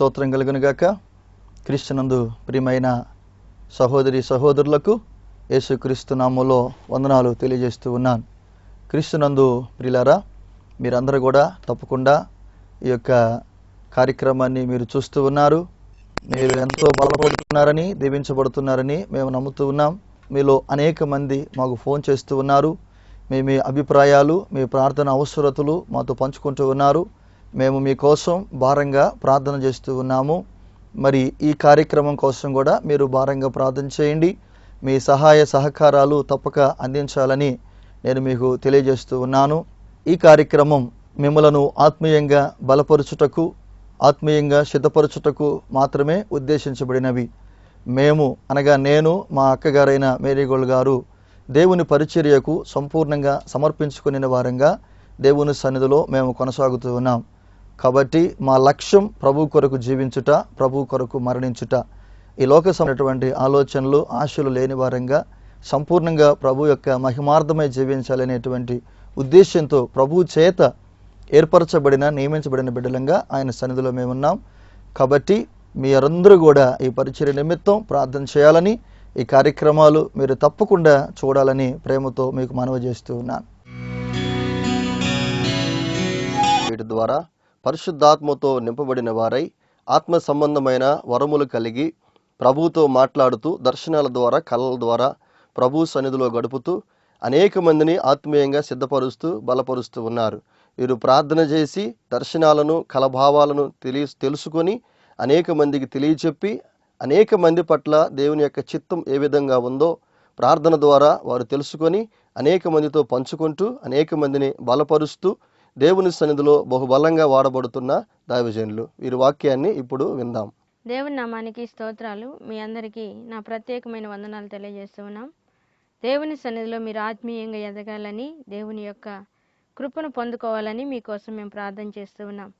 స్తోత్రం కలుగునుగాక. క్రీస్తునందు ప్రియమైన సహోదరి సహోదరులకు యేసుక్రీస్తు నామములో వందనాలు తెలియజేస్తూ ఉన్నాను. క్రీస్తునందు ప్రియులారా, మీరందరూ కూడా తప్పకుండా ఈ యొక్క కార్యక్రమాన్ని మీరు చూస్తూ ఉన్నారు. మీరు ఎంతో బలపడుతున్నారని, దీవించబడుతున్నారని మేము నమ్ముతూ ఉన్నాం. మీలో అనేక మంది మాకు ఫోన్ చేస్తూ ఉన్నారు. మీ అభిప్రాయాలు, మీ ప్రార్థన అవసరతలు మాతో పంచుకుంటూ ఉన్నారు. మేము మీకోసం భారంగా ప్రార్థన చేస్తూ ఉన్నాము. మరి ఈ కార్యక్రమం కోసం కూడా మీరు భారంగా ప్రార్థన చేయండి. మీ సహాయ సహకారాలు తప్పక అందించాలని నేను మీకు తెలియజేస్తూ ఉన్నాను. ఈ కార్యక్రమం మిమ్మలను ఆత్మీయంగా బలపరుచుటకు, ఆత్మీయంగా సిద్ధపరచుటకు మాత్రమే ఉద్దేశించబడినవి. మేము అనగా నేను, మా అక్కగారైన మేరీగోల్డ్ గారు దేవుని పరిచర్యకు సంపూర్ణంగా సమర్పించుకునే వారంగా దేవుని సన్నిధిలో మేము కొనసాగుతూ ఉన్నాం. కాబట్టి మా లక్ష్యం ప్రభు కొరకు జీవించుట, ప్రభు కొరకు మరణించుట. ఈ లోక సంబంధమైనటువంటి ఆలోచనలు, ఆశలు లేని వారంగా సంపూర్ణంగా ప్రభు యొక్క మహిమార్థమై జీవించాలనేటువంటి ఉద్దేశంతో ప్రభు చేత ఏర్పరచబడిన, నియమించబడిన బిడ్డలంగా ఆయన సన్నిధిలో మేమున్నాం. కాబట్టి మీరందరూ కూడా ఈ పరిచర్య నిమిత్తం ప్రార్థన చేయాలని, ఈ కార్యక్రమాలు మీరు తప్పకుండా చూడాలని ప్రేమతో మీకు మనవి చేస్తూ ఉన్నాను. వీటి ద్వారా పరిశుద్ధాత్మతో నింపబడిన వారై ఆత్మ సంబంధమైన వరములు కలిగి ప్రభువుతో మాట్లాడుతూ, దర్శనాల ద్వారా, కళల ద్వారా ప్రభు సన్నిధిలో గడుపుతూ అనేక మందిని ఆత్మీయంగా సిద్ధపరుస్తూ బలపరుస్తూ ఉన్నారు. వీరు ప్రార్థన చేసి దర్శనాలను, కలభావాలను తెలుసుకొని అనేక మందికి తెలియచెప్పి అనేక మంది పట్ల దేవుని యొక్క చిత్తం ఏ విధంగా ఉందో ప్రార్థన ద్వారా వారు తెలుసుకొని అనేక మందితో పంచుకుంటూ అనేక మందిని బలపరుస్తూ దేవుని సన్నిధిలో బహుబలంగా వాడబడుతున్న దైవజనులు. వీరి వాక్యాన్ని ఇప్పుడు విందాం. దేవుని నామానికి స్తోత్రాలు. మీ అందరికీ నా ప్రత్యేకమైన వందనాలు తెలియజేస్తూ ఉన్నాం. దేవుని సన్నిధిలో మీరు ఆత్మీయంగా ఎదగాలని, దేవుని యొక్క కృపను పొందుకోవాలని మీకోసం మేము ప్రార్థన చేస్తూ ఉన్నాం.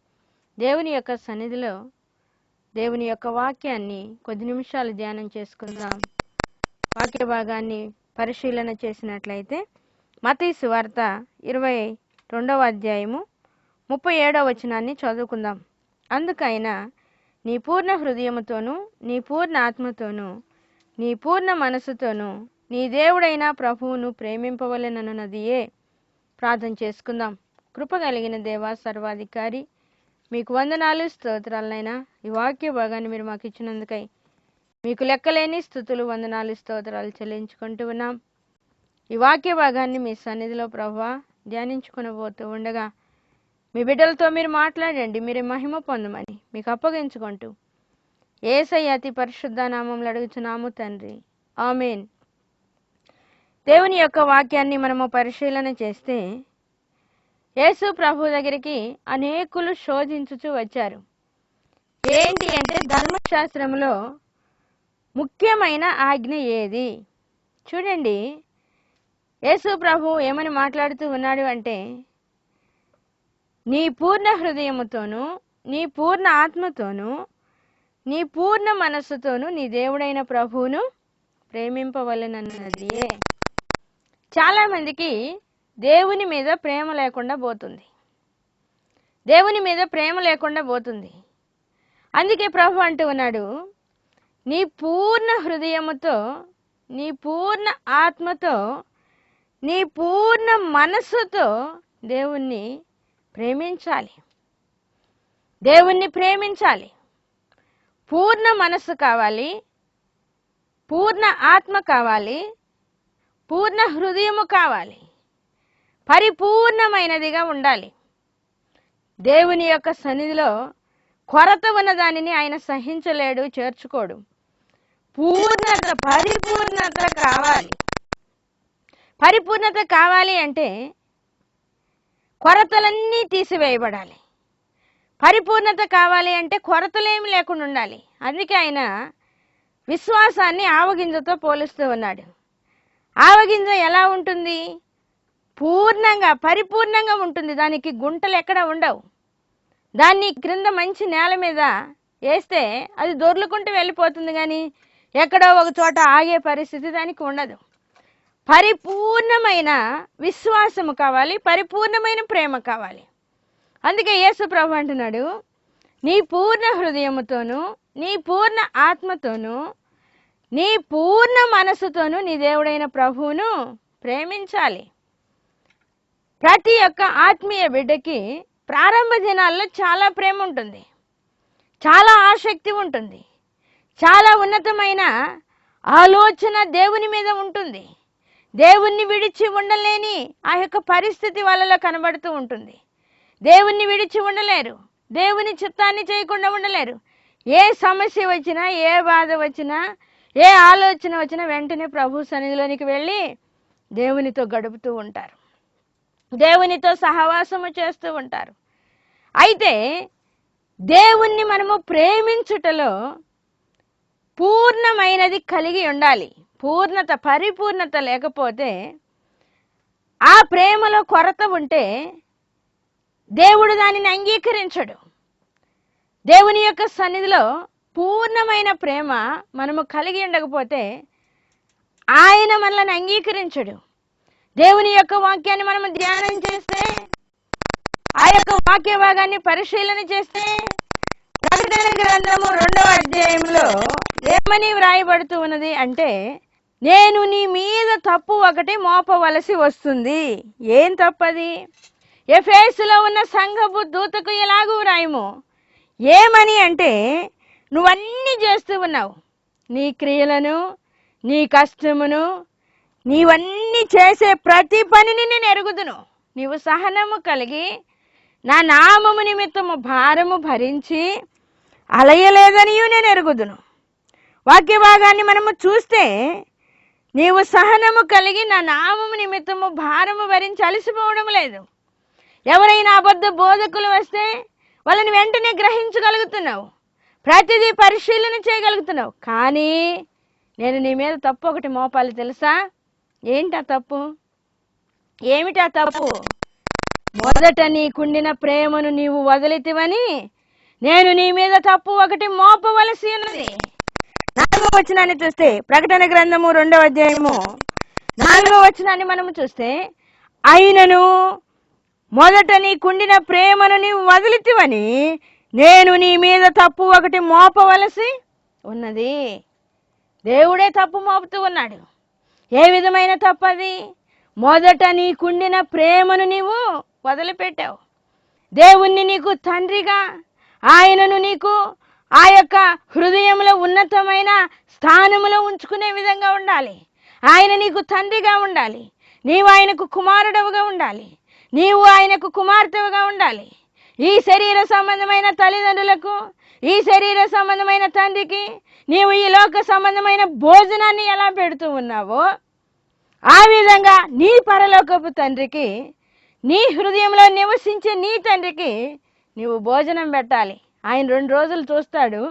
దేవుని యొక్క సన్నిధిలో దేవుని యొక్క వాక్యాన్ని కొద్ది నిమిషాలు ధ్యానం చేసుకుందాం. వాక్య భాగాన్ని పరిశీలన చేసినట్లయితే మత్తయి సువార్త 22వ అధ్యాయము 37వ వచనాన్ని చదువుకుందాం. అందుకైనా నీ పూర్ణ హృదయముతోనూ, నీ పూర్ణ ఆత్మతోనూ, నీ పూర్ణ మనసుతోనూ నీ దేవుడైన ప్రభువును ప్రేమింపవలెనన్నదియే. ప్రార్థన చేసుకుందాం. కృప కలిగిన దేవా, సర్వాధికారి, మీకు వందనాలు, స్తోత్రాలనైనా ఈ వాక్య భాగాన్ని మీరు మాకు ఇచ్చినందుకై మీకు లెక్కలేని స్తుతులు, వందనాలు, స్తోత్రాలు చెల్లించుకుంటూ ఉన్నాం. ఈ వాక్య భాగాన్ని మీ సన్నిధిలో ప్రభువా ధ్యానించుకునబోతూ ఉండగా మీ బిడ్డలతో మీరు మాట్లాడండి, మీరు మహిమ పొందమని మీకు అప్పగించుకుంటూ యేసయ్య అతి పరిశుద్ధ నామములో అడుగుచున్నాము తండ్రి, ఆమేన్. దేవుని యొక్క వాక్యాన్ని మనము పరిశీలన చేస్తే యేసు ప్రభు దగ్గరికి అనేకులు శోధించుచూ వచ్చారు. ఏంటి అంటే ధర్మశాస్త్రంలో ముఖ్యమైన ఆజ్ఞ ఏది? చూడండి, యేసు ప్రభు ఏమని మాట్లాడుతూ ఉన్నాడు అంటే, నీ పూర్ణ హృదయముతోనూ, నీ పూర్ణ ఆత్మతోనూ, నీ పూర్ణ మనస్సుతోనూ నీ దేవుడైన ప్రభువును ప్రేమింపవలెనన్నదియే. చాలా మందికి దేవుని మీద ప్రేమ లేకుండా పోతుంది. దేవుని మీద ప్రేమ లేకుండా పోతుంది. అందుకే ప్రభు అంటూ ఉన్నాడు, నీ పూర్ణ హృదయముతో, నీ పూర్ణ ఆత్మతో, నీ పూర్ణ మనస్సుతో దేవుణ్ణి ప్రేమించాలి. దేవుణ్ణి ప్రేమించాలి. పూర్ణ మనస్సు కావాలి, పూర్ణ ఆత్మ కావాలి, పూర్ణ హృదయము కావాలి, పరిపూర్ణమైనదిగా ఉండాలి. దేవుని యొక్క సన్నిధిలో కొరత ఉన్న దానిని ఆయన సహించలేడు, చేర్చుకోడు. పూర్ణత, పరిపూర్ణత కావాలి. పరిపూర్ణత కావాలి అంటే కొరతలన్నీ తీసివేయబడాలి. పరిపూర్ణత కావాలి అంటే కొరతలేమి లేకుండా ఉండాలి. అందుకే ఆయన విశ్వాసాన్ని ఆవగింజతో పోలుస్తూ ఉన్నాడు. ఆవగింజ ఎలా ఉంటుంది? పూర్ణంగా, పరిపూర్ణంగా ఉంటుంది. దానికి గుంటలు ఎక్కడ ఉండవు. దాన్ని క్రింద మంచి నేల మీద వేస్తే అది దొర్లుకుంటూ వెళ్ళిపోతుంది, కానీ ఎక్కడో ఒక చోట ఆగే పరిస్థితి దానికి ఉండదు. పరిపూర్ణమైన విశ్వాసము కావాలి, పరిపూర్ణమైన ప్రేమ కావాలి. అందుకే యేసు ప్రభు అంటున్నాడు, నీ పూర్ణ హృదయముతోనూ, నీ పూర్ణ ఆత్మతోనూ, నీ పూర్ణ మనసుతోనూ నీ దేవుడైన ప్రభువును ప్రేమించాలి. ప్రతి ఒక్క ఆత్మీయ బిడ్డకి ప్రారంభ దినాల్లో చాలా ప్రేమ ఉంటుంది, చాలా ఆసక్తి ఉంటుంది, చాలా ఉన్నతమైన ఆలోచన దేవుని మీద ఉంటుంది. దేవుణ్ణి విడిచి ఉండలేని ఆ యొక్క పరిస్థితి వాళ్ళలో కనబడుతూ ఉంటుంది. దేవుణ్ణి విడిచి ఉండలేరు, దేవుని చిత్తాన్ని చేయకుండా ఉండలేరు. ఏ సమస్య వచ్చినా, ఏ బాధ వచ్చినా, ఏ ఆలోచన వచ్చినా వెంటనే ప్రభు సన్నిధిలోనికి వెళ్ళి దేవునితో గడుపుతూ ఉంటారు, దేవునితో సహవాసము చేస్తూ ఉంటారు. అయితే దేవుణ్ణి మనము ప్రేమించుటలో పూర్ణమైనది కలిగి ఉండాలి. పూర్ణత, పరిపూర్ణత లేకపోతే, ఆ ప్రేమలో కొరత ఉంటే దేవుడు దానిని అంగీకరించడు. దేవుని యొక్క సన్నిధిలో పూర్ణమైన ప్రేమ మనము కలిగి ఉండకపోతే ఆయన మనల్ని అంగీకరించడు. దేవుని యొక్క వాక్యాన్ని మనము ధ్యానం చేస్తే, ఆ యొక్క వాక్య భాగాన్ని పరిశీలన చేస్తే, ప్రకటన గ్రంథము 2వ అధ్యాయంలో ఏమని వ్రాయబడుతూ ఉన్నది అంటే, నేను నీ మీద తప్పు ఒకటి మోపవలసి వస్తుంది. ఏం తప్పది? ఎఫెసులో ఉన్న సంఘపు దూతకు ఎలాగూ వ్రాయము. ఏమని అంటే, నువ్వన్నీ చేస్తూ ఉన్నావు, నీ క్రియలను, నీ కష్టమును, నీవన్నీ చేసే ప్రతి పనిని నేను ఎరుగుదును. నీవు సహనము కలిగి నా నామము నిమిత్తము భారము భరించి అలయలేదనియు నేను ఎరుగుదును. వాక్య భాగాన్ని మనము చూస్తే, నీవు సహనము కలిగి నా నామము నిమిత్తము భారము భరించి అలసిపోవడం లేదు. ఎవరైనా అబద్ధ బోధకులు వస్తే వాళ్ళని వెంటనే గ్రహించగలుగుతున్నావు, ప్రతిదీ పరిశీలన చేయగలుగుతున్నావు. కానీ నేను నీ మీద తప్పు ఒకటి మోపాలి, తెలుసా? ఏంటా తప్పు? ఏమిటా తప్పు? మొదట నీకుండిన ప్రేమను నీవు వదిలితివని నేను నీ మీద తప్పు ఒకటి మోపవలసి ఉన్నది. 4వ వచనాన్ని చూస్తే, ప్రకటన గ్రంథము 2వ అధ్యాయము 4వ వచనాన్ని మనము చూస్తే, అయినను మొదట నీకుండిన ప్రేమను నీవు వదిలితివని నేను నీ మీద తప్పు ఒకటి మోపవలసి ఉన్నది. దేవుడే తప్పు మోపుతూ ఉన్నాడు. ఏ విధమైన తప్పు అది? మొదట నీకుండిన ప్రేమను నీవు వదిలిపెట్టావు. దేవుణ్ణి నీకు తండ్రిగా, ఆయనను నీకు ఆ యొక్క హృదయంలో ఉన్నతమైన స్థానములో ఉంచుకునే విధంగా ఉండాలి. ఆయన నీకు తండ్రిగా ఉండాలి, నీవు ఆయనకు కుమారుడవుగా ఉండాలి, నీవు ఆయనకు కుమార్తెవుగా ఉండాలి. ఈ శరీర సంబంధమైన తల్లిదండ్రులకు, ఈ శరీర సంబంధమైన తండ్రికి నీవు ఈ లోక సంబంధమైన భోజనాన్ని ఎలా పెడుతూ ఉన్నావో, ఆ విధంగా నీ పరలోకపు తండ్రికి, నీ హృదయంలో నివసించే నీ తండ్రికి నీవు భోజనం పెట్టాలి. ఆయన 2 రోజులు చూస్తాడు,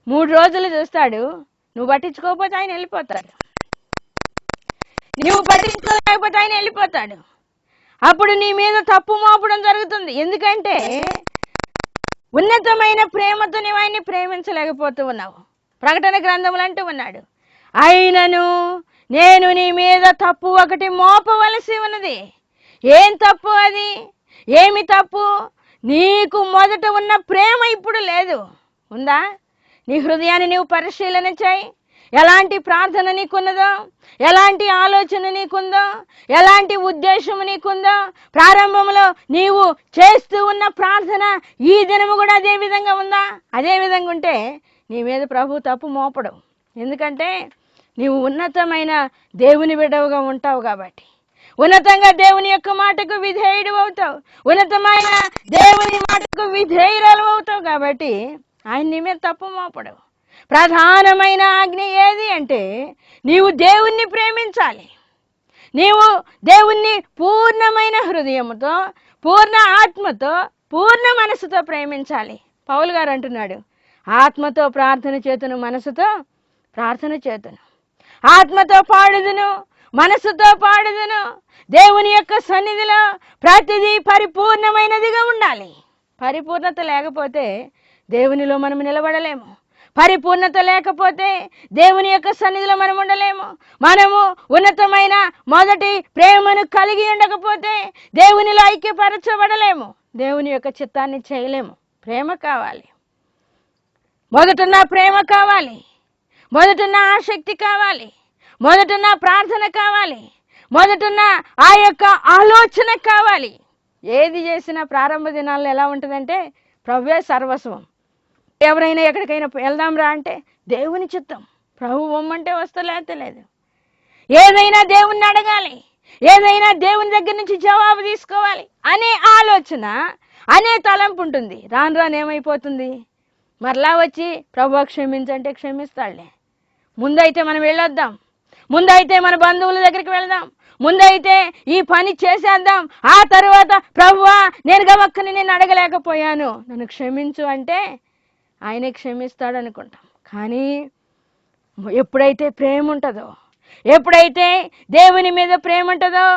3 రోజులు చూస్తాడు. నువ్వు పట్టించుకోకపోతే ఆయన వెళ్ళిపోతాడు, నువ్వు పట్టించుకోలేకపోతే ఆయన వెళ్ళిపోతాడు. అప్పుడు నీ మీద తప్పు మోపడం జరుగుతుంది. ఎందుకంటే ఉన్నతమైన ప్రేమతో నీవు ఆయన్ని ప్రేమించలేకపోతూ ఉన్నావు. ప్రకటన గ్రంథములు అంటూ ఉన్నాడు, అయినను నేను నీ మీద తప్పు ఒకటి మోపవలసి ఉన్నది. ఏం తప్పు అది? ఏమి తప్పు? నీకు మొదట ఉన్న ప్రేమ ఇప్పుడు లేదు. ఉందా? నీ హృదయాన్ని నీవు పరిశీలన చేయి. ఎలాంటి ప్రార్థన నీకున్నదో, ఎలాంటి ఆలోచన నీకుందో, ఎలాంటి ఉద్దేశము నీకుందో, ప్రారంభంలో నీవు చేస్తూ ఉన్న ప్రార్థన ఈ దినము కూడా అదే విధంగా ఉందా? అదే విధంగా ఉంటే నీ మీద ప్రభు తప్పు మోపడు. ఎందుకంటే నీవు ఉన్నతమైన దేవుని బిడ్డవుగా ఉంటావు కాబట్టి, ఉన్నతంగా దేవుని యొక్క మాటకు విధేయుడు అవుతావు, ఉన్నతమైన దేవుని మాటకు విధేయురాలు అవుతావు కాబట్టి ఆయన నీ మీద తప్పు మోపడు. ప్రధానమైన ఆజ్ఞ ఏది అంటే, నీవు దేవుణ్ణి ప్రేమించాలి. నీవు దేవుణ్ణి పూర్ణమైన హృదయముతో, పూర్ణ ఆత్మతో, పూర్ణ మనసుతో ప్రేమించాలి. పౌలు గారు అంటున్నాడు, ఆత్మతో ప్రార్థన చేతును, మనసుతో ప్రార్థన చేతును, ఆత్మతో పాడుదును, మనసుతో పాడుదును. దేవుని యొక్క సన్నిధిలో ప్రతిదీ పరిపూర్ణమైనదిగా ఉండాలి. పరిపూర్ణత లేకపోతే దేవునిలో మనం నిలబడలేము. పరిపూర్ణత లేకపోతే దేవుని యొక్క సన్నిధిలో మనం ఉండలేము. మనము ఉన్నతమైన మొదటి ప్రేమను కలిగి ఉండకపోతే దేవునిలో ఐక్యపరచబడలేము, దేవుని యొక్క చిత్తాన్ని చేయలేము. ప్రేమ కావాలి. మొదట నా ప్రేమ కావాలి, మొదట నా ఆసక్తి కావాలి, మొదట నా ప్రార్థన కావాలి, మొదట నా ఆ యొక్క ఆలోచన కావాలి. ఏది చేసినా ప్రారంభ దినాల్లో ఎలా ఉంటుందంటే ప్రభువే సర్వస్వం. ఎవరైనా ఎక్కడికైనా వెళ్దాం రా అంటే దేవుని చిత్తం, ప్రభు బొమ్మంటే వస్తా లేకపోతే లేదు. ఏదైనా దేవుణ్ణి అడగాలి, ఏదైనా దేవుని దగ్గర నుంచి జవాబు తీసుకోవాలి అనే ఆలోచన, అనే తలంపు ఉంటుంది. రాను రాను ఏమైపోతుంది, మరలా వచ్చి ప్రభు క్షమించంటే క్షమిస్తాడులే. ముందైతే మనం వెళ్ళొద్దాం, ముందైతే మన బంధువుల దగ్గరికి వెళదాం, ముందైతే ఈ పని చేసేద్దాం, ఆ తర్వాత ప్రభువా నేను గమక్కని నేను అడగలేకపోయాను నన్ను క్షమించు అంటే ఆయనే క్షమిస్తాడు అనుకుంటాం. కానీ ఎప్పుడైతే ప్రేమ ఉంటుందో, ఎప్పుడైతే దేవుని మీద ప్రేమ ఉంటుందో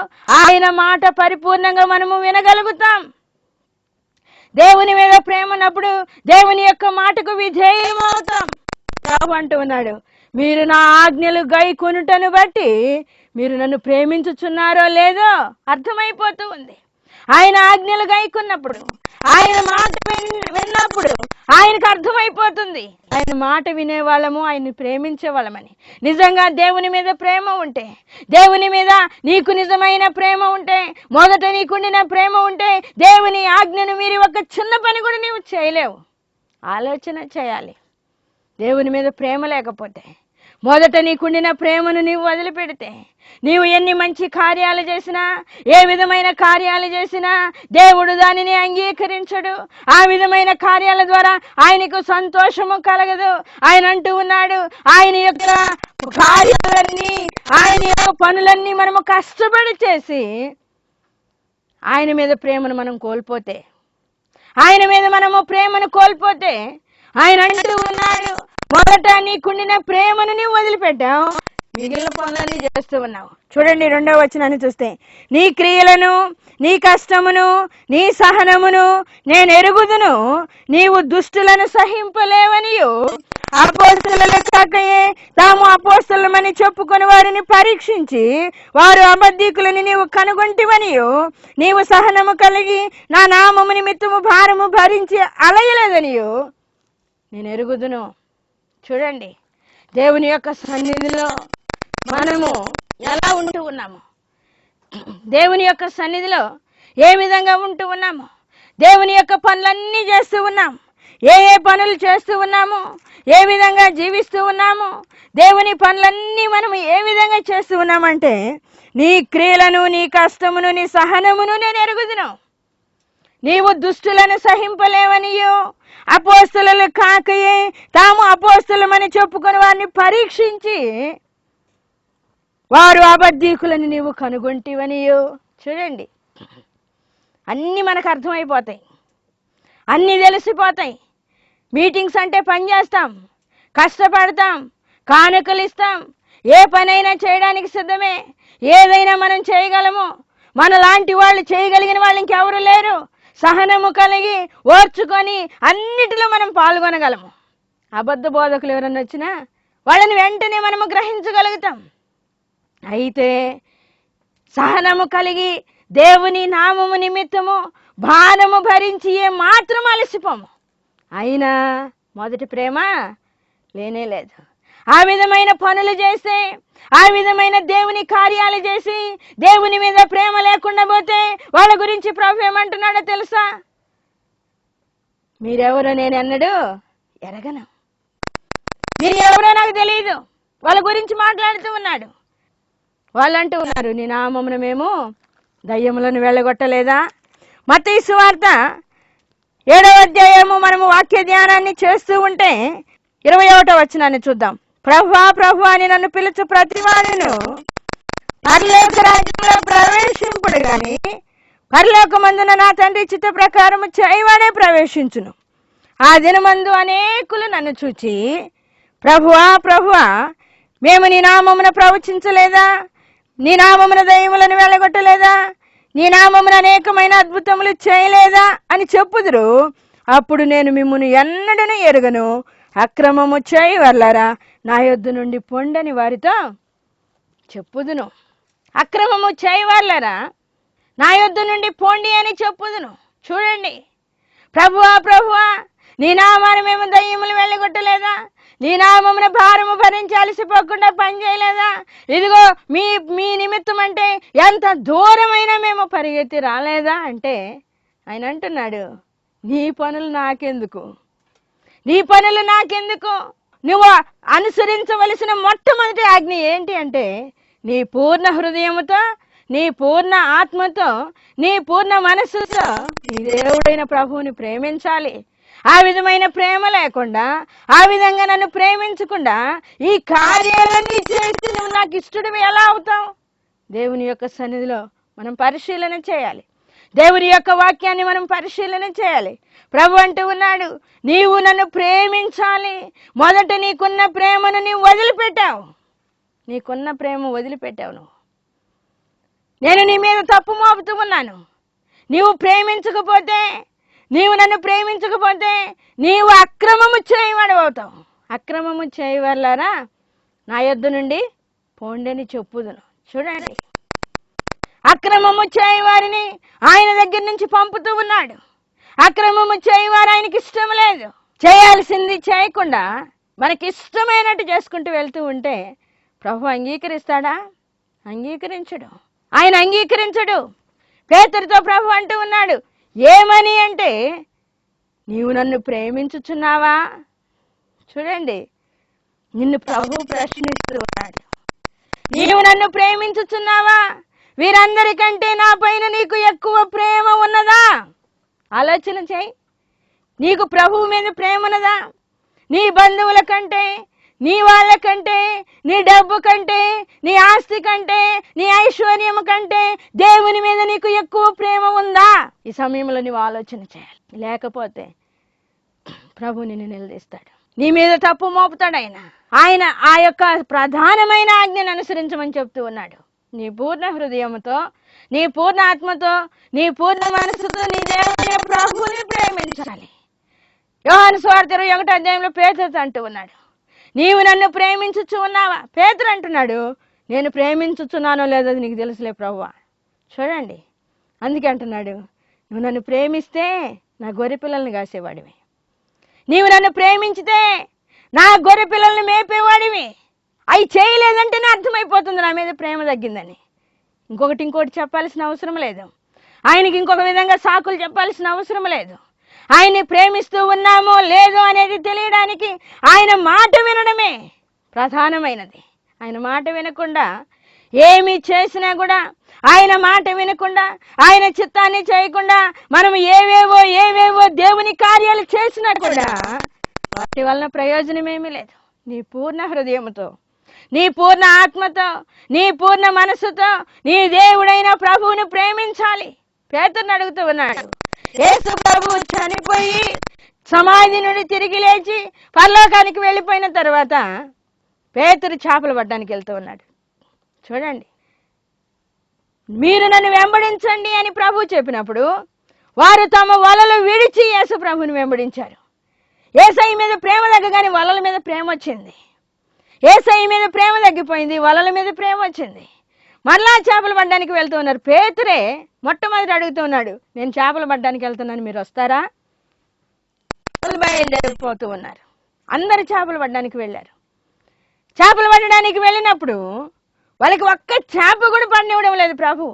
ఆయన మాట పరిపూర్ణంగా మనము వినగలుగుతాం. దేవుని మీద ప్రేమ ఉన్నప్పుడు దేవుని యొక్క మాటకు విధేయమవుతాం. ప్రభు అంటూ ఉన్నాడు, మీరు నా ఆజ్ఞలు గైకొనుటను బట్టి మీరు నన్ను ప్రేమించుచున్నారో లేదో అర్థమైపోతూ ఉంది. ఆయన ఆజ్ఞలు గైకొన్నప్పుడు, ఆయన మాట విన్నప్పుడు ఆయనకు అర్థమైపోతుంది ఆయన మాట వినేవాళ్ళము, ఆయన్ని ప్రేమించే వాళ్ళమని. నిజంగా దేవుని మీద ప్రేమ ఉంటే, దేవుని మీద నీకు నిజమైన ప్రేమ ఉంటే, మొదట నీకుండిన ప్రేమ ఉంటే దేవుని ఆజ్ఞను మీరి ఒక చిన్న పని కూడా నీవు చేయలేవు. ఆలోచన చేయాలి. దేవుని మీద ప్రేమ లేకపోతే, మొదట నీకుండిన ప్రేమను నీవు వదిలిపెడితే, నీవు ఎన్ని మంచి కార్యాలు చేసినా, ఏ విధమైన కార్యాలు చేసినా దేవుడు దానిని అంగీకరించడు. ఆ విధమైన కార్యాల ద్వారా ఆయనకు సంతోషము కలగదు. ఆయన అంటూ ఉన్నాడు, ఆయన యొక్క కార్యాలన్నీ, ఆయన యొక్క పనులన్నీ మనము కష్టపడి చేసి ఆయన మీద ప్రేమను మనం కోల్పోతే, ఆయన మీద మనము ప్రేమను కోల్పోతే, ఆయన అంటూ ఉన్నాడు, మొదట నీకుండిన ప్రేమను నీవు వదిలిపెట్టావు, మిగిలిన పనులన్నీ చేస్తూ ఉన్నావు. చూడండి 2వ వచనాన్ని చూస్తే, నీ క్రియలను, నీ కష్టమును, నీ సహనమును నేను ఎరుగుదును, నీవు దుష్టులను సహింపలేవనియు, అపోస్తలుల కాకయే తాము అపోస్తలమని చెప్పుకొని వారిని పరీక్షించి వారు అబద్ధికులని నీవు కనుగొంటివనియు, నీవు సహనము కలిగి నా నామము నిమిత్తము భారము భరించి అలయలేదనియు నేను ఎరుగుదును. చూడండి, దేవుని యొక్క సన్నిధిలో మనము ఎలా ఉంటూ ఉన్నాము, దేవుని యొక్క సన్నిధిలో ఏ విధంగా ఉంటూ ఉన్నాము, దేవుని యొక్క పనులన్నీ చేస్తూ ఉన్నాం, ఏ ఏ పనులు చేస్తూ ఉన్నాము, ఏ విధంగా జీవిస్తూ ఉన్నాము, దేవుని పనులన్నీ మనం ఏ విధంగా చేస్తూ ఉన్నామంటే, నీ క్రియలను, నీ కష్టమును, నీ సహనమును నేను ఎరుగుదును, నీవు దుష్టులను సహింపలేవనియు, అపోస్తలులు కాకయే తాము అపోస్తలమని చెప్పుకొని వారిని పరీక్షించి వారు అబద్ధికులని నీవు కనుగొంటివనియు. చూడండి, అన్నీ మనకు అర్థమైపోతాయి, అన్నీ తెలిసిపోతాయి. మీటింగ్స్ అంటే పని చేస్తాం, కష్టపడతాం, కానుకలు ఇస్తాం, ఏ పనైనా చేయడానికి సిద్ధమే, ఏదైనా మనం చేయగలము. మనలాంటి వాళ్ళు చేయగలిగిన వాళ్ళు ఇంకెవరు లేరు. సహనము కలిగి ఓర్చుకొని అన్నిటిలో మనం పాల్గొనగలము. అబద్ధ బోధకులు ఎవరన్నా వచ్చినా వాళ్ళని వెంటనే మనము గ్రహించగలుగుతాం. అయితే సహనము కలిగి దేవుని నామము నిమిత్తము భారము భరించి ఏ మాత్రం అలసిపోము. అయినా మొదటి ప్రేమ లేనే లేదు. ఆ విధమైన పనులు చేస్తే, ఆ విధమైన దేవుని కార్యాలు చేసి దేవుని మీద ప్రేమ లేకుండా పోతే వాళ్ళ గురించి ప్రభు ఏమంటున్నాడో తెలుసా? మీరెవరో నేను అన్నాడు ఎరగను, మీరు ఎవరో నాకు తెలియదు, వాళ్ళ గురించి మాట్లాడుతూ ఉన్నాడు. వాళ్ళు అంటూ ఉన్నారు, నీ నామమున మేము దయ్యములను వెళ్ళగొట్టలేదా? మత్తయి సువార్త 7వ అధ్యాయము మనము వాక్య ధ్యానాన్ని చేస్తూ ఉంటే 21వ వచనాన్ని చూద్దాం. ప్రభువా ప్రభువా అని నన్ను పిలుచు ప్రతివాడును పరలోక రాజ్యంలో ప్రవేశింపుడు గాని పరలోకమందున నా తండ్రి చిత్త ప్రకారము చేయవాడే ప్రవేశించును. ఆ దినమందు అనేకులు నన్ను చూచి, ప్రభువా ప్రభువా మేము నీ నామమున ప్రవచించలేదా? నీ నామమున దయ్యములను వెళ్ళగొట్టలేదా? నీ నామమున అనేకమైన అద్భుతములు చేయలేదా అని చెప్పుదురు. అప్పుడు నేను మిమ్మును ఎన్నడను ఎరుగను, అక్రమము చేయవర్లారా నా యొద్ద నుండి పొండని వారితో చెప్పుదును. అక్రమము చేయవర్లారా నా యొద్ద నుండి పొండి అని చెప్పుదును. చూడండి, ప్రభువా ప్రభువా నీ నామాన్ని మేము దయ్యములు వెళ్ళగొట్టలేదా? నీ నామమున భారము భరించి అలసిపోకుండా పని చేయలేదా? ఇదిగో మీ నిమిత్తం అంటే ఎంత దూరమైనా మేము పరిగెత్తి రాలేదా అంటే ఆయన అంటున్నాడు, నీ పనులు నాకెందుకు, నీ పనులు నాకెందుకు? నువ్వు అనుసరించవలసిన మొట్టమొదటి ఆజ్ఞ ఏంటి అంటే నీ పూర్ణ హృదయముతో, నీ పూర్ణ ఆత్మతో, నీ పూర్ణ మనస్సుతో నీ దేవుడైన ప్రభువుని ప్రేమించాలి. ఆ విధమైన ప్రేమ లేకుండా, ఆ విధంగా నన్ను ప్రేమించకుండా ఈ కార్యాలన్నీ చేసి నువ్వు నాకు ఇష్టడివి ఎలా అవుతావు? దేవుని యొక్క సన్నిధిలో మనం పరిశీలన చేయాలి. దేవుని యొక్క వాక్యాన్ని మనం పరిశీలన చేయాలి. ప్రభు అంటూ ఉన్నాడు, నీవు నన్ను ప్రేమించాలి. మొదట నీకున్న ప్రేమను నీవు వదిలిపెట్టావు. నీకున్న ప్రేమ వదిలిపెట్టావు నువ్వు. నేను నీ మీద తప్పు మోపుతూ ఉన్నాను. నీవు ప్రేమించకపోతే, నీవు నన్ను ప్రేమించకపోతే నీవు అక్రమము చేయవాడు అవుతావు. అక్రమము చేయవాళ్ళారా నా యొద్ద నుండి పోండని చెప్పుదును. చూడండి, అక్రమము చేయవారిని ఆయన దగ్గర నుంచి పంపుతూ ఉన్నాడు. అక్రమము చేయవారు ఆయనకి ఇష్టం లేదు. చేయాల్సింది చేయకుండా మనకి ఇష్టమైనట్టు చేసుకుంటూ వెళ్తూ ఉంటే ప్రభు అంగీకరిస్తాడా? అంగీకరించడు. ఆయన అంగీకరించడు. పేతురుతో ప్రభు అంటూ ఉన్నాడు, ఏమని అంటే నీవు నన్ను ప్రేమించుచున్నావా? చూడండి, నిన్ను ప్రభు ప్రశ్నిస్తూ ఉన్నాడు. నీవు నన్ను ప్రేమించుచున్నావా? వీరందరికంటే నా పైన నీకు ఎక్కువ ప్రేమ ఉన్నదా? ఆలోచన చేయి. నీకు ప్రభువు మీద ప్రేమ ఉన్నదా? నీ బంధువుల కంటే, నీ వాళ్ళ కంటే, నీ డబ్బు కంటే, నీ ఆస్తి కంటే, నీ ఐశ్వర్యం కంటే దేవుని మీద నీకు ఎక్కువ ప్రేమ ఉందా? ఈ సమయంలో నీవు ఆలోచన చేయాలి. లేకపోతే ప్రభు నిన్ను నిలదీస్తాడు, నీ మీద తప్పు మోపుతాడు. ఆయన ఆ యొక్క ప్రధానమైన ఆజ్ఞను అనుసరించమని చెప్తూ ఉన్నాడు. నీ పూర్ణ హృదయంతో, నీ పూర్ణ ఆత్మతో, నీ పూర్ణ మనసుతో నీ దేవుని ప్రభువుని ప్రేమించాలి. యోహాను సువార్త 21వ అధ్యాయంలో పేతురు అంటూ ఉన్నాడు, నీవు నన్ను ప్రేమించుచు ఉన్నావా? పేతురు అంటున్నాడు, నేను ప్రేమించుచున్నానో లేదో నీకు తెలుసులే ప్రభువా. చూడండి, అందుకే అంటున్నాడు, నువ్వు నన్ను ప్రేమిస్తే నా గొర్రె పిల్లల్ని కాసేవాడివి, నీవు నన్ను ప్రేమించితే నా గొర్రె పిల్లల్ని మేపేవాడివి. అవి చేయలేదంటేనే అర్థమైపోతుంది నా మీద ప్రేమ తగ్గిందని. ఇంకోటి చెప్పాల్సిన అవసరం లేదు. ఆయనకి ఇంకొక విధంగా సాకులు చెప్పాల్సిన అవసరం లేదు. ఆయన్ని ప్రేమిస్తూ ఉన్నామో లేదో అనేది తెలియడానికి ఆయన మాట వినడమే ప్రధానమైనది. ఆయన మాట వినకుండా ఏమి చేసినా కూడా, ఆయన మాట వినకుండా, ఆయన చిత్తాన్ని చేయకుండా మనం ఏవేవో దేవుని కార్యాలు చేసినా కూడా వాటి వలన ప్రయోజనం ఏమీ లేదు. నీ పూర్ణ హృదయంతో, నీ పూర్ణ ఆత్మతో, నీ పూర్ణ మనసుతో నీ దేవుడైన ప్రభువుని ప్రేమించాలి. పేతురుని అడుగుతూ ఉన్నాడు, యేసు ప్రభువు చనిపోయి సమాధి నుండి తిరిగి లేచి పరలోకానికి వెళ్ళిపోయిన తర్వాత పేతురు చేపలు పట్టడానికి వెళ్తూ ఉన్నాడు. చూడండి, మీరు నన్ను వెంబడించండి అని ప్రభు చెప్పినప్పుడు వారు తమ వలలు విడిచి యేసు ప్రభుని వెంబడించారు. యేసయ్య మీద ప్రేమ తగ్గగానే వలల మీద ప్రేమ వచ్చింది. యేసయ్య మీద ప్రేమ తగ్గిపోయింది, వలల మీద ప్రేమ వచ్చింది. మరలా చేపలు పట్టడానికి వెళ్తూ ఉన్నారు. పేతురే మొట్టమొదటి అడుగుతూ ఉన్నాడు, నేను చేపలు పట్టడానికి వెళ్తున్నాను, మీరు వస్తారా? బయలుదేరిపోతూ ఉన్నారు. అందరు చేపలు పట్టడానికి వెళ్ళారు. చేపలు పట్టడానికి వెళ్ళినప్పుడు వాళ్ళకి ఒక్క చేప కూడా పడనివ్వడం లేదు ప్రభు.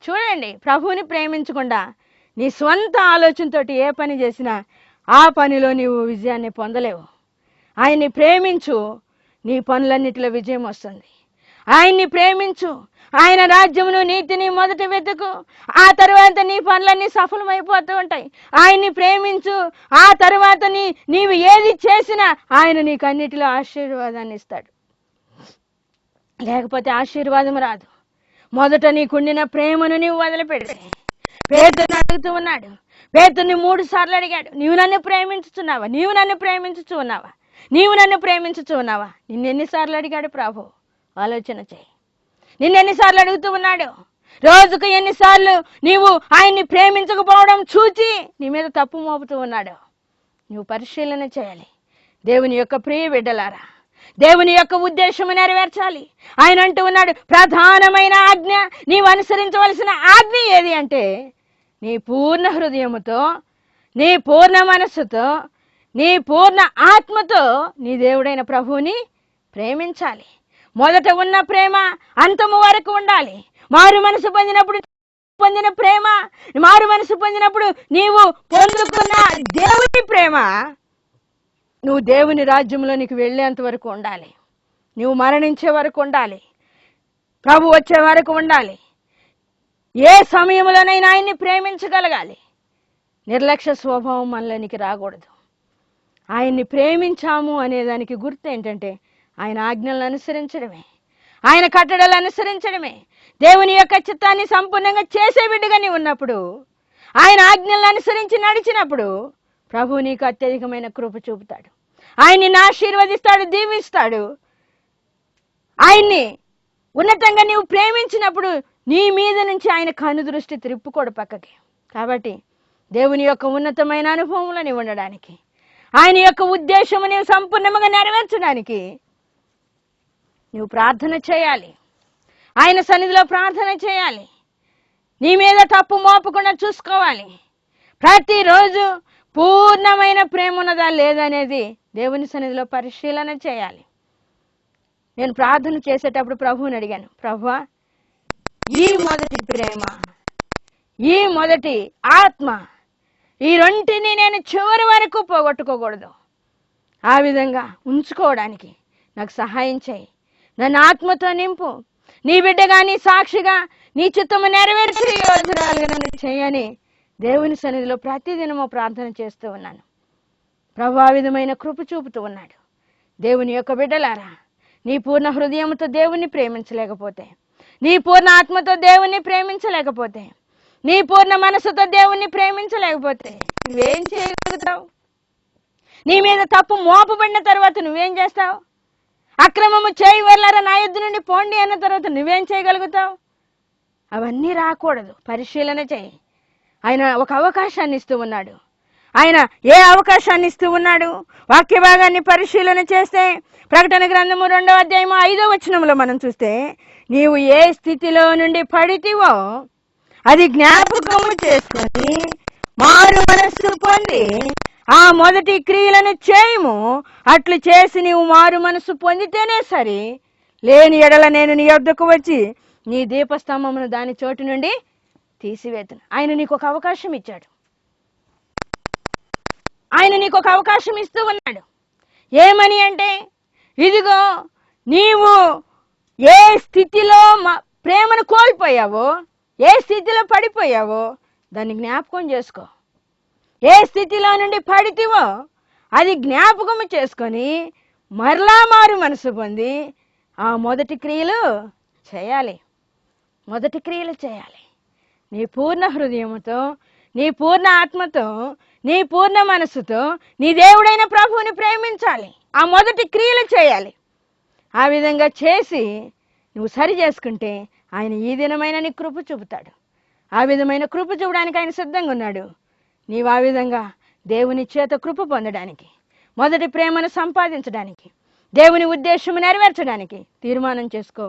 చూడండి, ప్రభువుని ప్రేమించకుండా నీ స్వంత ఆలోచనతో ఏ పని చేసినా ఆ పనిలో నీవు విజయాన్ని పొందలేవు. ఆయన్ని ప్రేమించు, నీ పనులన్నిటిలో విజయం వస్తుంది. ఆయన్ని ప్రేమించు, ఆయన రాజ్యమును నీతిని మొదట వెతుకు, ఆ తర్వాత నీ పనులన్నీ సఫలమైపోతూ ఉంటాయి. ఆయన్ని ప్రేమించు, ఆ తర్వాత నీవు ఏది చేసినా ఆయన నీకు అన్నిటిలో ఆశీర్వాదాన్ని ఇస్తాడు. లేకపోతే ఆశీర్వాదం రాదు. మొదట నీకుండిన ప్రేమను నీవు వదిలిపెడితే. పేతురుని అడుగుతూ ఉన్నాడు. పేతురుని 3 సార్లు అడిగాడు, నీవు నన్ను ప్రేమించుచున్నావా? నీవు నన్ను ప్రేమించుచు ఉన్నావా? నీవు నన్ను ప్రేమించుచు ఉన్నావా? నిన్నెన్నిసార్లు అడిగాడు ప్రభు? ఆలోచన చేయి. నిన్నెన్నిసార్లు అడుగుతూ ఉన్నాడు? రోజుకు ఎన్నిసార్లు నీవు ఆయన్ని ప్రేమించకపోవడం చూచి నీ మీద తప్పు మోపుతూ ఉన్నాడు? నువ్వు పరిశీలన చేయాలి. దేవుని యొక్క ప్రియ బిడ్డలారా, దేవుని యొక్క ఉద్దేశము నెరవేర్చాలి. ఆయన అంటూ ఉన్నాడు, ప్రధానమైన ఆజ్ఞ, నీవు అనుసరించవలసిన ఆజ్ఞ ఏది అంటే నీ పూర్ణ హృదయముతో, నీ పూర్ణ మనస్సుతో, నీ పూర్ణ ఆత్మతో నీ దేవుడైన ప్రభువుని ప్రేమించాలి. మొదట ఉన్న ప్రేమ అంతము వరకు ఉండాలి. మారు మనసు పొందిన ప్రేమ, మారు మనసు పొందినప్పుడు నీవు పొందుకున్న దేవుని ప్రేమ నువ్వు దేవుని రాజ్యంలోనికి వెళ్ళేంత వరకు ఉండాలి. నువ్వు మరణించే వరకు ఉండాలి. ప్రభు వచ్చే వరకు ఉండాలి. ఏ సమయంలోనైనా ఆయన్ని ప్రేమించగలగాలి. నిర్లక్ష్య స్వభావం మనలోనికి రాకూడదు. ఆయన్ని ప్రేమించాము అనేదానికి గుర్తు ఏంటంటే ఆయన ఆజ్ఞలను అనుసరించడమే, ఆయన కట్టడలు అనుసరించడమే. దేవుని యొక్క చిత్తాన్ని సంపూర్ణంగా చేసే బిడ్డగా నీవు ఉన్నప్పుడు, ఆయన ఆజ్ఞలను అనుసరించి నడిచినప్పుడు ప్రభు నీకు అత్యధికమైన కృప చూపుతాడు. ఆయన్ని ఆశీర్వదిస్తాడు, దీవిస్తాడు. ఆయన్ని ఉన్నతంగా నీవు ప్రేమించినప్పుడు నీ మీద నుంచి ఆయన కనుదృష్టి త్రిప్పుకోడు పక్కకి. కాబట్టి దేవుని యొక్క ఉన్నతమైన అనుభవంలో నీవు ఉండడానికి, ఆయన యొక్క ఉద్దేశము నీవు సంపూర్ణంగా నెరవేర్చడానికి నువ్వు ప్రార్థన చేయాలి. ఆయన సన్నిధిలో ప్రార్థన చేయాలి. నీ మీద తప్పు మోపకుండా చూసుకోవాలి. ప్రతిరోజు పూర్ణమైన ప్రేమ ఉన్నదా లేదనేది దేవుని సన్నిధిలో పరిశీలన చేయాలి. నేను ప్రార్థన చేసేటప్పుడు ప్రభువుని అడిగాను, ప్రభువా, ఈ మొదటి ప్రేమ, ఈ మొదటి ఆత్మ, ఈ రెంటిని నేను చివరి వరకు పోగొట్టుకోకూడదు. ఆ విధంగా ఉంచుకోవడానికి నాకు సహాయం చేయి. నన్ను ఆత్మతో నింపు. నీ బిడ్డగా, నీ సాక్షిగా, నీ చిత్తము నెరవేర్చే యోధురాలుగా నన్ను చేయని దేవుని సన్నిధిలో ప్రతిదినము ప్రార్థన చేస్తూ ఉన్నాను. ప్రభు ఆ విధమైన కృప చూపుతూ ఉన్నాడు. దేవుని యొక్క బిడ్డలారా, నీ పూర్ణ హృదయంతో దేవుణ్ణి ప్రేమించలేకపోతే, నీ పూర్ణ ఆత్మతో దేవుణ్ణి ప్రేమించలేకపోతే, నీ పూర్ణ మనసుతో దేవుణ్ణి ప్రేమించలేకపోతే నువ్వేం చేయగలుగుతావు? నీ మీద తప్పు మోపబడిన తర్వాత నువ్వేం చేస్తావు? అక్రమము చేయి వెళ్ళారా నా యుద్ధ నుండి పోండి అన్న తర్వాత నువ్వేం చేయగలుగుతావు? అవన్నీ రాకూడదు. పరిశీలన చేయి. ఆయన ఒక అవకాశాన్ని ఇస్తూ ఉన్నాడు. ఆయన ఏ అవకాశాన్ని ఇస్తూ ఉన్నాడు? వాక్య భాగాన్ని పరిశీలన చేస్తే ప్రకటన గ్రంథము 2వ అధ్యాయము 5వ వచనంలో మనం చూస్తే, నీవు ఏ స్థితిలో నుండి పడితివో అది జ్ఞాపకము చేసుకొని మారు మనస్సు పొంది ఆ మొదటి క్రియలను చేయము. అట్లు చేసి నీవు మారు మనస్సు పొందితేనే సరి, లేని ఎడల నేను నీ యొద్దకు వచ్చి నీ దీపస్తంభమును దాని చోటు నుండి తీసివేతును. ఆయన నీకు ఒక అవకాశం ఇచ్చాడు. ఆయన నీకు ఒక అవకాశం ఇస్తూ ఉన్నాడు. ఏమని అంటే, ఇదిగో నీవు ఏ స్థితిలో ప్రేమను కోల్పోయావో, ఏ స్థితిలో పడిపోయావో దాన్ని జ్ఞాపకం చేసుకో. ఏ స్థితిలో నుండి పడితివో అది జ్ఞాపకం చేసుకొని మరలా మారు మనసు పొంది ఆ మొదటి క్రియలు చేయాలి. మొదటి క్రియలు చేయాలి. నీ పూర్ణ హృదయముతో, నీ పూర్ణ ఆత్మతో, నీ పూర్ణ మనసుతో నీ దేవుడైన ప్రభువుని ప్రేమించాలి. ఆ మొదటి క్రియలు చేయాలి. ఆ విధంగా చేసి నువ్వు సరి చేసుకుంటే ఆయన ఈ దినమైన నీ కృప చూపుతాడు. ఆ విధమైన కృప చూపడానికి ఆయన సిద్ధంగా ఉన్నాడు. నీవు ఆ విధంగా దేవుని చేత కృప పొందడానికి, మొదటి ప్రేమను సంపాదించడానికి, దేవుని ఉద్దేశము నెరవేర్చడానికి తీర్మానం చేసుకో.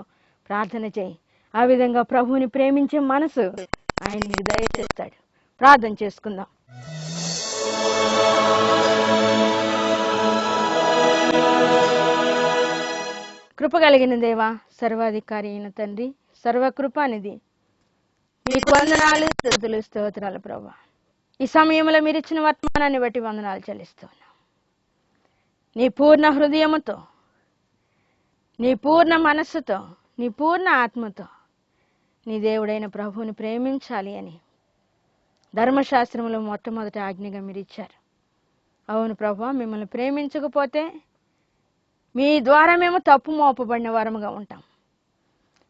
ప్రార్థన చేయి. ఆ విధంగా ప్రభువుని ప్రేమించే మనసు ఆయన నీకు దయచేస్తాడు. ప్రార్థన చేసుకుందాం. కృప కలిగిన దేవా, సర్వాధికారి అయిన తండ్రి, సర్వకృపానిధి, మీకు వందనాలు, స్తుతులు, స్తోత్రాలు ప్రభువా. ఈ సమయంలో మీరు ఇచ్చిన వర్తమానాన్ని బట్టి వందనాలు చెల్లిస్తున్నాం. నీ పూర్ణ హృదయముతో, నీ పూర్ణ మనస్సుతో, నీ పూర్ణ ఆత్మతో నీ దేవుడైన ప్రభువుని ప్రేమించాలి అని ధర్మశాస్త్రంలో మొట్టమొదటి ఆజ్ఞగా మీరు ఇచ్చారు. అవును ప్రభువా, మిమ్మల్ని ప్రేమించకపోతే మీ ద్వారా మేము తప్పు మోపబడిన వారముగా ఉంటాం.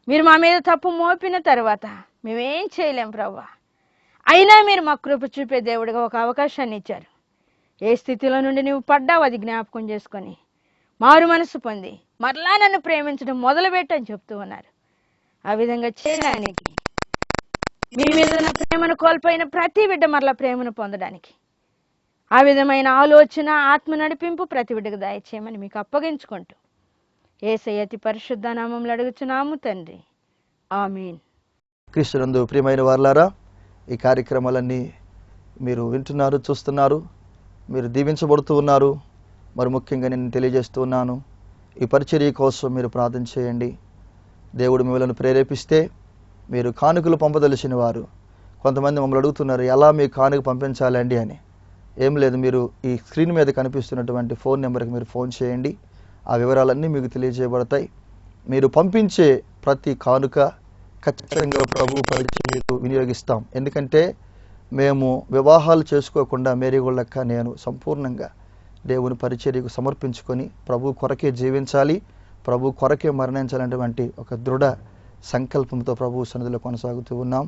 మీరు మా మీద తప్పు మోపిన తర్వాత మేమేం చేయలేం ప్రభువా. అయినా మీరు మా కృప చూపే దేవుడిగా ఒక అవకాశాన్ని ఇచ్చారు. ఏ స్థితిలో నుండి నువ్వు పడ్డావు అది జ్ఞాపకం చేసుకొని మారు మనసు పొంది మరలా నన్ను ప్రేమించడం మొదలుపెట్టని చెప్తూ ఉన్నారు. ఆ విధంగా చేయడానికి, మీ మీద ఉన్న ప్రేమను కోల్పోయిన ప్రతి బిడ్డ మరలా ప్రేమను పొందడానికి ఆ విధమైన ఆలోచన, ఆత్మ నడిపింపు ప్రతి బిడ్డకు దయచేయమని మీకు అప్పగించుకుంటూ యేసయ్య అతి పరిశుద్ధ నామములో అడుగుచున్నాము తండ్రి, ఆమేన్. క్రీస్తునందు ప్రియమైన వారలారా, ఈ కార్యక్రమాలన్నీ మీరు వింటున్నారు, చూస్తున్నారు. మీరు దీవించబడుతూ ఉన్నారు. మరి ముఖ్యంగా నేను తెలియజేస్తూ ఉన్నాను, ఈ పరిచర్య కోసం మీరు ప్రార్థన చేయండి. దేవుడు మిమ్మల్ని ప్రేరేపిస్తే మీరు కానుకలు పంపదలిచిన వారు, కొంతమంది మమ్మల్ని అడుగుతున్నారు, ఎలా మీ కానుక పంపించాలండి అని. ఏం లేదు, మీరు ఈ స్క్రీన్ మీద కనిపిస్తున్నటువంటి ఫోన్ నెంబర్కి మీరు ఫోన్ చేయండి. ఆ వివరాలన్నీ మీకు తెలియజేయబడతాయి. మీరు పంపించే ప్రతి కానుక ఖచ్చితంగా ప్రభు పరిచర్యకు వినియోగిస్తాం. ఎందుకంటే మేము వివాహాలు చేసుకోకుండా మేరీగోళ్ళక్క నేను సంపూర్ణంగా దేవుని పరిచర్యకు సమర్పించుకొని ప్రభు కొరకే జీవించాలి, ప్రభు కొరకే మరణించాలనేటువంటి ఒక దృఢ సంకల్పంతో ప్రభు సన్నిధిలో కొనసాగుతూ ఉన్నాం.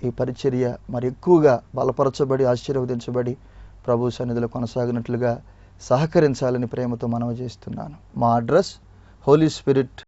ఈ పరిచర్య మరి ఎక్కువగా బలపరచబడి ఆశీర్వదించబడి ప్రభు సన్నిధిలో కొనసాగినట్లుగా సహకరించాలని ప్రేమతో మనవి చేస్తున్నాను. మా అడ్రస్ హోలీ స్పిరిట్